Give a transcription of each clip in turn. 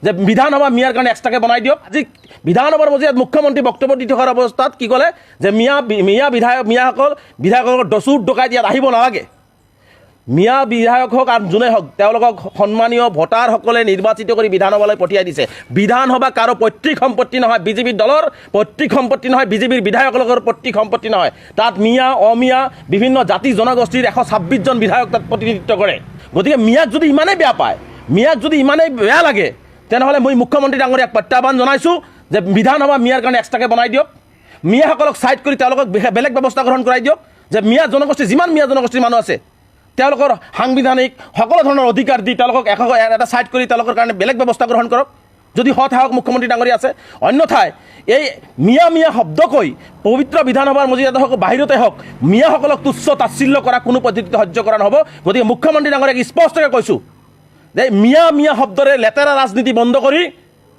যে বিধানসভা মিয়াৰ কাৰণে এক্সট্ৰাকৈ বনাই দিয়ক। আজি বিধানসভাৰ মজিয়াত মুখ্যমন্ত্ৰী বক্তব্য দি থকাৰ অৱস্থাত কি ক'লে যে বিধায়কসকল দচুৰ ডকাইত ইয়াত আহিব নালাগে। মিয়া বিধায়ক হওক আৰু যোনে হওক তেওঁলোকক সন্মানীয় ভোটাৰসকলে নিৰ্বাচিত কৰি বিধানসভালৈ পঠিয়াই দিছে। বিধানসভা কাৰো পৈতৃক সম্পত্তি নহয়, বিজেপি দলৰ পৈতৃক সম্পত্তি নহয়, বিজেপিৰ বিধায়কসকলৰ পৈতৃক সম্পত্তি নহয়। তাত মিয়া অমিয়া বিভিন্ন জাতি জনগোষ্ঠীৰ 126 জন বিধায়ক তাত প্ৰতিনিধিত্ব কৰে। গতিকে মিয়াক যদি ইমানেই বেয়া পায়, মিয়াক যদি ইমানেই বেয়া লাগে, তেনেহ'লে মই মুখ্যমন্ত্ৰী ডাঙৰীয়াক প্ৰত্যাহ্বান জনাইছোঁ যে বিধানসভা মিয়াৰ কাৰণে এক্সট্ৰাকৈ বনাই দিয়ক। মিয়াসকলক ছাইড কৰি তেওঁলোকক বেলেগ ব্যৱস্থা গ্ৰহণ কৰাই দিয়ক। যে মিয়া জনগোষ্ঠী যিমান মিয়া জনগোষ্ঠীৰ মানুহ আছে তেওঁলোকৰ সাংবিধানিক সকলো ধৰণৰ অধিকাৰ দি তেওঁলোকক এটা ছাইড কৰি তেওঁলোকৰ কাৰণে বেলেগ ব্যৱস্থা গ্ৰহণ কৰক যদি সাহস মুখ্যমন্ত্ৰী ডাঙৰীয়া আছে। অন্যথায় এই মিয়া শব্দ কৈ পবিত্ৰ বিধানসভাৰ মজিয়াতে হওক বাহিৰতে হওক মিয়াসকলক তুচ্ছ তাচ্ছিল্য কৰা কোনো পদ্ধতিতে সহ্য কৰা নহ'ব। গতিকে মুখ্যমন্ত্ৰী ডাঙৰীয়াক স্পষ্টকৈ কৈছোঁ যে মিয়া শব্দৰে লেতেৰা ৰাজনীতি বন্ধ কৰি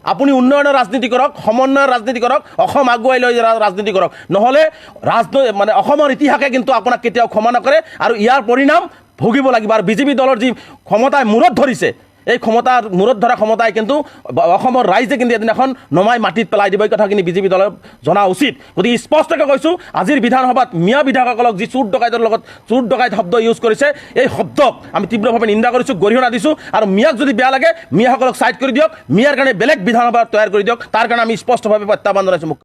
আপুনি উন্নয়নৰ ৰাজনীতি কৰক, সমন্বয়ৰ ৰাজনীতি কৰক, অসম আগুৱাই লৈ ৰাজনীতি কৰক। নহ'লে অসমৰ ইতিহাসে কিন্তু আপোনাক কেতিয়াও ক্ষমা নকৰে আৰু ইয়াৰ পৰিণাম ভুগিব লাগিব। আৰু বিজেপি দলৰ যি ক্ষমতাই মূৰত ধৰিছে, এই ক্ষমতাৰ মূৰত ধৰা ক্ষমতাই কিন্তু অসমৰ ৰাইজে কিন্তু এদিনাখন নমাই মাটিত পেলাই দিব। এই কথাখিনি বিজেপি দলে জনা উচিত। গতিকে স্পষ্টকৈ কৈছোঁ, আজিৰ বিধানসভাত মিয়া বিধায়কসকলক যি চোৰ ডকাইতৰ লগত চোৰ ডকাইত শব্দ ইউজ কৰিছে, এই শব্দক আমি তীব্ৰভাৱে নিন্দা কৰিছোঁ, গৰিহণা দিছোঁ। আৰু মিয়াক যদি বেয়া লাগে মিয়াসকলক ছাইড কৰি দিয়ক, মিয়াৰ কাৰণে বেলেগ বিধানসভা তৈয়াৰ কৰি দিয়ক। তাৰ কাৰণে আমি স্পষ্টভাৱে প্ৰত্যাহ্বান জনাইছোঁ।